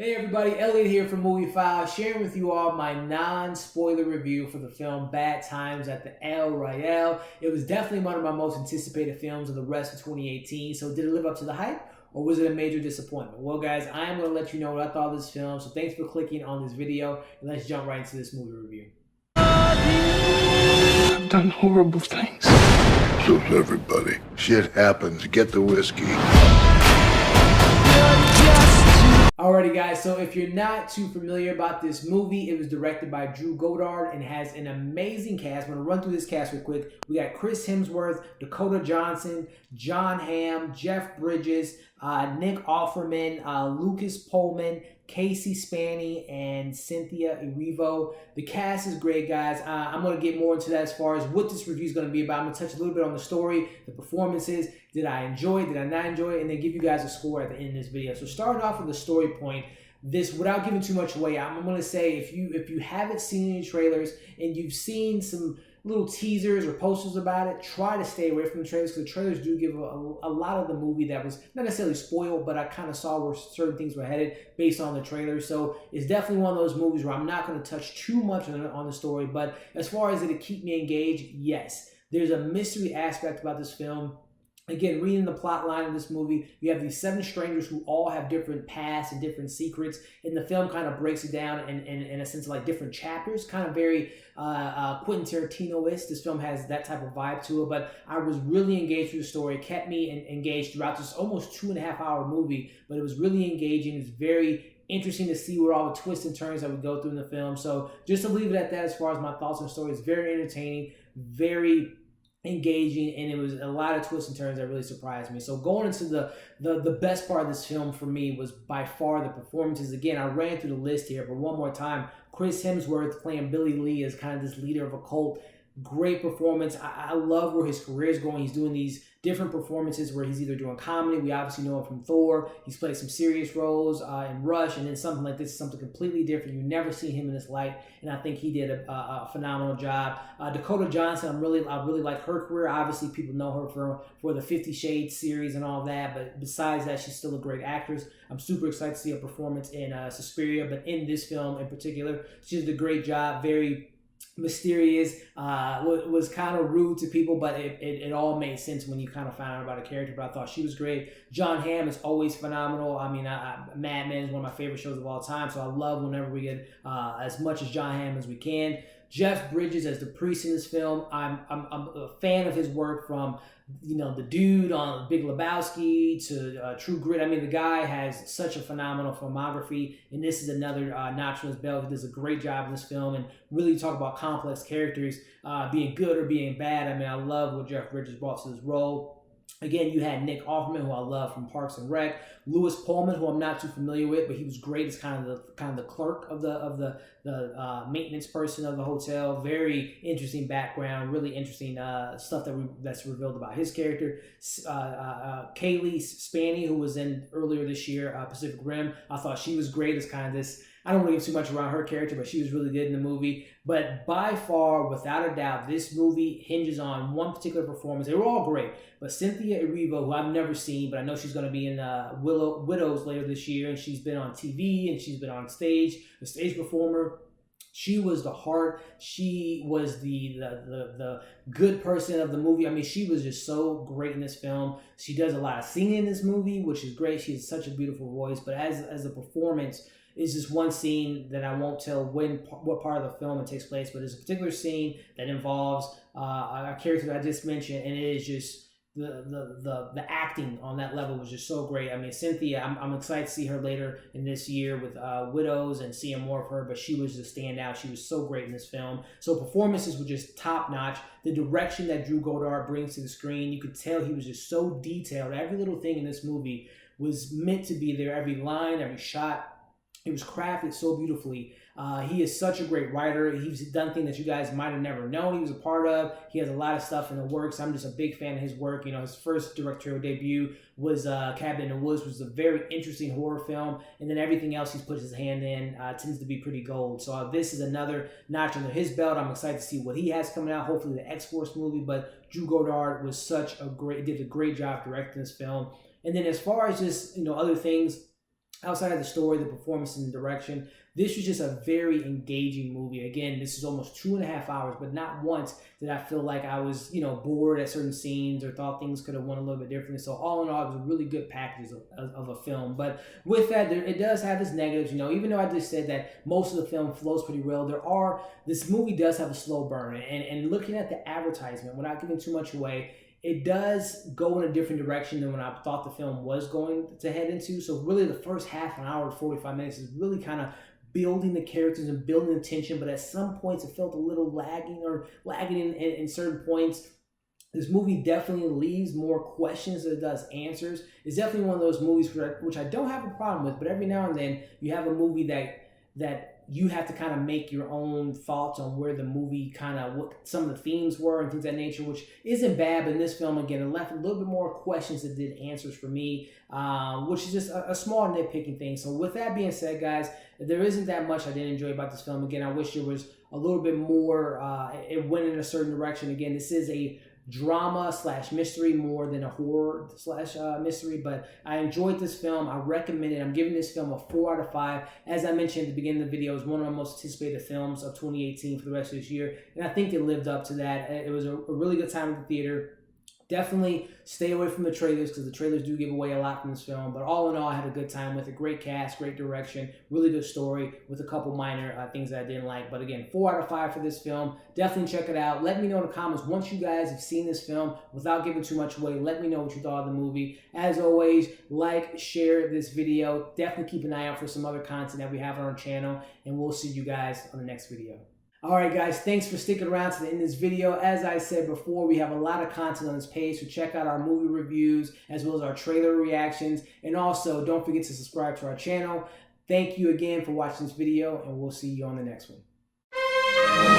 Hey everybody, Elliot here from Movie File, sharing with you all my non-spoiler review for the film Bad Times at the Royale. It was definitely one of my most anticipated films of the rest of 2018, so did it live up to the hype, or was it a major disappointment? Well guys, I am going to let you know what I thought of this film, so thanks for clicking on this video, and let's jump right into this movie review. I've done horrible things. So's everybody. Shit happens. Get the whiskey. Alrighty guys, so if you're not too familiar about this movie, it was directed by Drew Goddard and has an amazing cast. I'm going to run through this cast real quick. We got Chris Hemsworth, Dakota Johnson, John Hamm, Jeff Bridges, Nick Offerman, Lucas Pullman, Casey Spaeny, and Cynthia Erivo. The cast is great, guys. I'm going to get more into that as far as what this review is going to be about. I'm going to touch a little bit on the story, the performances. Did I enjoy it? Did I not enjoy it? And then give you guys a score at the end of this video. So starting off with the story point, this, without giving too much away, I'm going to say if you haven't seen any trailers and you've seen some little teasers or posters about it, try to stay away from the trailers, because the trailers do give a lot of the movie that was not necessarily spoiled, but I kind of saw where certain things were headed based on the trailer. So it's definitely one of those movies where I'm not going to touch too much on the story, but as far as it keep me engaged, yes. There's a mystery aspect about this film. Again, reading the plot line of this movie, you have these 7 strangers who all have different pasts and different secrets, and the film kind of breaks it down in a sense of like different chapters, kind of very Quentin Tarantino-esque. This film has that type of vibe to it, but I was really engaged with the story. It kept me engaged throughout this almost 2.5-hour movie, but it was really engaging. It's very interesting to see where all the twists and turns that we go through in the film. So just to leave it at that as far as my thoughts on the story, it's very entertaining, very engaging, and it was a lot of twists and turns that really surprised me. So going into the best part of this film for me was by far the performances. Again, I ran through the list here, but one more time, Chris Hemsworth playing Billy Lee as kind of this leader of a cult. Great performance. I love where his career is going. He's doing these different performances where he's either doing comedy. We obviously know him from Thor. He's played some serious roles in Rush, and then something like this, something completely different. You never see him in this light, and I think he did a phenomenal job. Dakota Johnson, I really like her career. Obviously, people know her for the 50 Shades series and all that, but besides that, she's still a great actress. I'm super excited to see her performance in Suspiria, but in this film in particular, she did a great job. Very mysterious, was kind of rude to people, but it all made sense when you kind of found out about a character. But I thought she was great. John Hamm is always phenomenal. I mean, Mad Men is one of my favorite shows of all time, so I love whenever we get as much as John Hamm as we can. Jeff Bridges as the priest in this film. I'm a fan of his work, from the dude on Big Lebowski to True Grit. I mean, the guy has such a phenomenal filmography, and this is another notch on his belt. He does a great job in this film, and really talk about complex characters being good or being bad. I mean, I love what Jeff Bridges brought to this role. Again, you had Nick Offerman, who I love from Parks and Rec. Louis Pullman, who I'm not too familiar with, but he was great as kind of the clerk of the maintenance person of the hotel. Very interesting background, really interesting stuff that's revealed about his character. Cailee Spaeny, who was in earlier this year Pacific Rim, I thought she was great as kind of this. I don't really give too much around her character, but she was really good in the movie. But by far, without a doubt, this movie hinges on one particular performance. They were all great, but Cynthia Erivo, who I've never seen, but I know she's going to be in Widows later this year, and she's been on TV, and she's been on stage, a stage performer. She was the heart. She was the good person of the movie. I mean, she was just so great in this film. She does a lot of singing in this movie, which is great. She has such a beautiful voice. But as a performance, it's just one scene that I won't tell what part of the film it takes place, but there's a particular scene that involves a character that I just mentioned, and it is just the acting on that level was just so great. I mean, Cynthia, I'm excited to see her later in this year with Widows and seeing more of her, but she was just standout. She was so great in this film. So performances were just top notch. The direction that Drew Goddard brings to the screen, you could tell he was just so detailed. Every little thing in this movie was meant to be there. Every line, every shot, it was crafted so beautifully. He is such a great writer. He's done things that you guys might have never known he was a part of. He has a lot of stuff in the works. I'm just a big fan of his work. His first directorial debut was Cabin in the Woods, which was a very interesting horror film. And then everything else he's put his hand in tends to be pretty gold. So this is another notch under his belt. I'm excited to see what he has coming out. Hopefully the X-Force movie. But Drew Goddard was did a great job directing this film. And then as far as just, other things, outside of the story, the performance, and the direction, this was just a very engaging movie. Again, this is almost 2.5 hours, but not once did I feel like I was, bored at certain scenes or thought things could have went a little bit differently. So all in all, it was a really good package of a film. But with that, it does have its negatives. Even though I just said that most of the film flows pretty well, this movie does have a slow burn. And looking at the advertisement, without giving too much away, it does go in a different direction than what I thought the film was going to head into. So really the first half an hour, 45 minutes is really kind of building the characters and building the tension, but at some points it felt a little lagging in certain points. This movie definitely leaves more questions than it does answers. It's definitely one of those movies which I don't have a problem with, but every now and then you have a movie that you have to kind of make your own thoughts on where the movie what some of the themes were and things of that nature, which isn't bad. But in this film, again, it left a little bit more questions than did answers for me, which is just a small nitpicking thing. So with that being said, guys, there isn't that much I didn't enjoy about this film. Again, I wish there was a little bit more, it went in a certain direction. Again, this is a drama / mystery more than a horror / mystery, but I enjoyed this film. I recommend it. I'm giving this film a 4 out of 5. As I mentioned at the beginning of the video, it's one of my most anticipated films of 2018 for the rest of this year, and I think it lived up to that. It was a really good time at the theater. Definitely stay away from the trailers because the trailers do give away a lot from this film. But all in all, I had a good time with it. Great cast, great direction, really good story with a couple minor things that I didn't like. But again, 4 out of 5 for this film. Definitely check it out. Let me know in the comments once you guys have seen this film without giving too much away. Let me know what you thought of the movie. As always, like, share this video. Definitely keep an eye out for some other content that we have on our channel. And we'll see you guys on the next video. Alright guys, thanks for sticking around to the end of this video. As I said before, we have a lot of content on this page, so check out our movie reviews as well as our trailer reactions. And also, don't forget to subscribe to our channel. Thank you again for watching this video, and we'll see you on the next one.